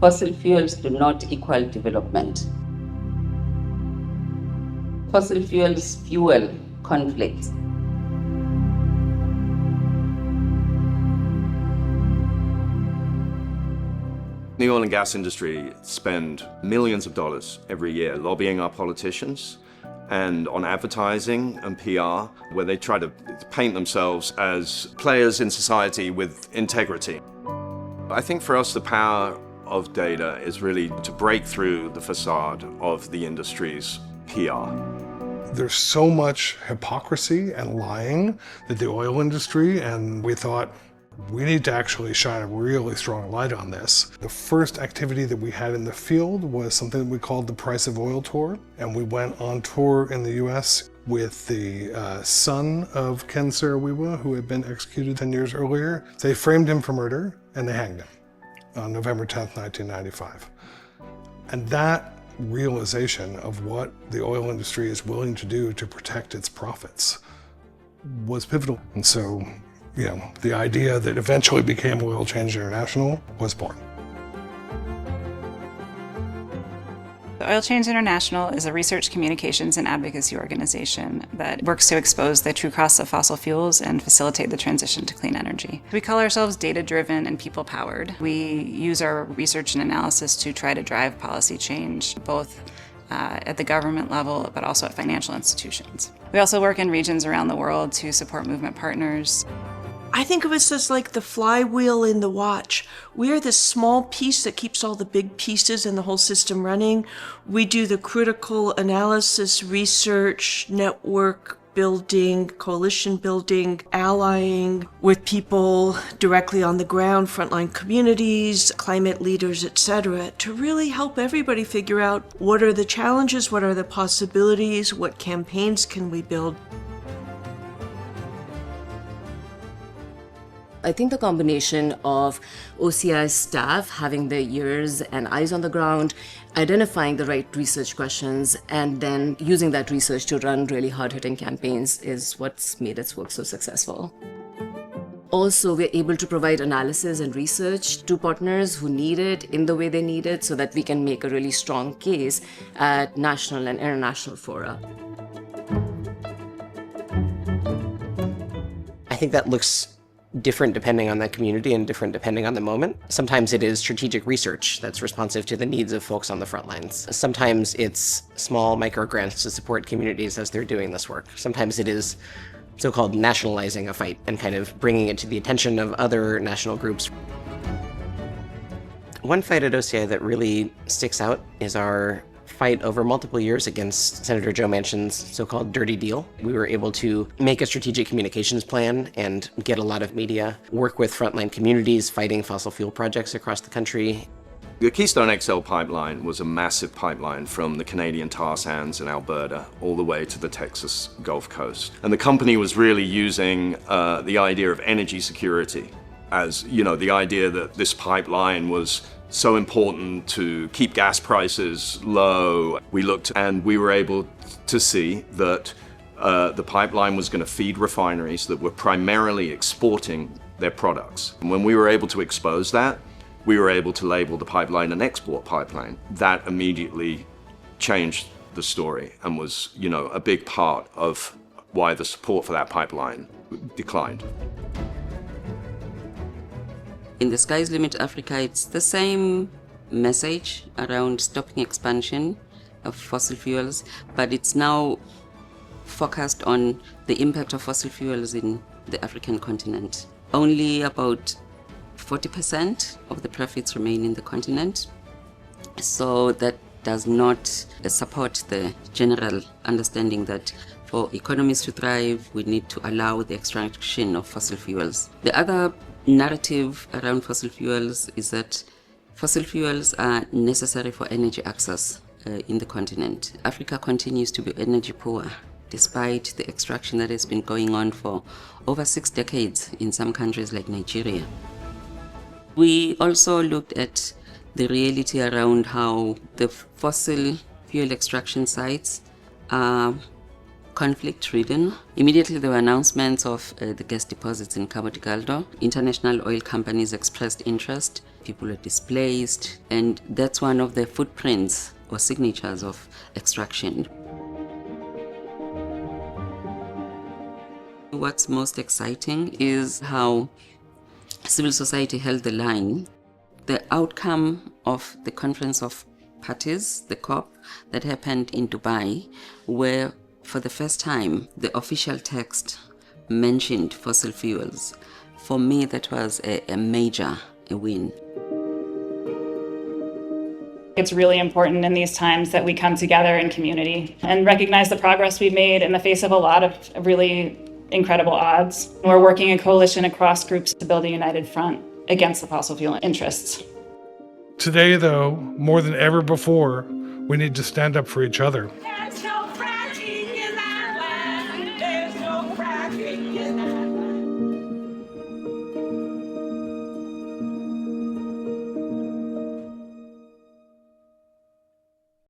Fossil fuels do not equal development. Fossil fuels fuel conflict. The oil and gas industry spend millions of dollars every year lobbying our politicians and on advertising and PR, where they try to paint themselves as players in society with integrity. I think for us, the power of data is really to break through the facade of the industry's PR. There's so much hypocrisy and lying that the oil industry, and we thought, we need to actually shine a really strong light on this. The first activity that we had in the field was something that we called the Price of Oil Tour, and we went on tour in the US with the son of Ken Saro-Wiwa, who had been executed 10 years earlier. They framed him for murder and they hanged him on November 10th, 1995. And that realization of what the oil industry is willing to do to protect its profits was pivotal. And so, the idea that eventually became Oil Change International was born. Oil Change International is a research, communications, and advocacy organization that works to expose the true costs of fossil fuels and facilitate the transition to clean energy. We call ourselves data-driven and people-powered. We use our research and analysis to try to drive policy change, both at the government level, but also at financial institutions. We also work in regions around the world to support movement partners. I think of us as like the flywheel in the watch. We are this small piece that keeps all the big pieces in the whole system running. We do the critical analysis, research, network building, coalition building, allying with people directly on the ground, frontline communities, climate leaders, etc., to really help everybody figure out what are the challenges, what are the possibilities, what campaigns can we build. I think the combination of OCI's staff having their ears and eyes on the ground, identifying the right research questions, and then using that research to run really hard-hitting campaigns is what's made its work so successful. Also, we're able to provide analysis and research to partners who need it in the way they need it so that we can make a really strong case at national and international fora. I think that looks different depending on the community and different depending on the moment. Sometimes it is strategic research that's responsive to the needs of folks on the front lines. Sometimes it's small micro grants to support communities as they're doing this work. Sometimes it is so-called nationalizing a fight and kind of bringing it to the attention of other national groups. One fight at OCI that really sticks out is our fight over multiple years against Senator Joe Manchin's so-called dirty deal. We were able to make a strategic communications plan and get a lot of media, work with frontline communities fighting fossil fuel projects across the country. The Keystone XL pipeline was a massive pipeline from the Canadian tar sands in Alberta all the way to the Texas Gulf Coast. And the company was really using the idea of energy security as, the idea that this pipeline was so important to keep gas prices low. We looked and we were able to see that the pipeline was going to feed refineries that were primarily exporting their products. And when we were able to expose that, we were able to label the pipeline an export pipeline. That immediately changed the story and was, a big part of why the support for that pipeline declined. In the Sky's Limit Africa, it's the same message around stopping expansion of fossil fuels, but it's now focused on the impact of fossil fuels in the African continent. Only about 40% of the profits remain in the continent, so that does not support the general understanding that for economies to thrive, we need to allow the extraction of fossil fuels. The other narrative around fossil fuels is that fossil fuels are necessary for energy access in the continent. Africa continues to be energy poor despite the extraction that has been going on for over 6 decades in some countries like Nigeria. We also looked at the reality around how the fossil fuel extraction sites are conflict-ridden. Immediately there were announcements of the gas deposits in Cabo Delgado. International oil companies expressed interest. People were displaced, and that's one of the footprints or signatures of extraction. What's most exciting is how civil society held the line. The outcome of the Conference of Parties, the COP, that happened in Dubai, where for the first time the official text mentioned fossil fuels. For me, that was a major win. It's really important in these times that we come together in community and recognize the progress we've made in the face of a lot of really incredible odds. We're working in coalition across groups to build a united front against the fossil fuel interests. Today, though, more than ever before, we need to stand up for each other. There's no fracking in that land. There's no fracking in that land.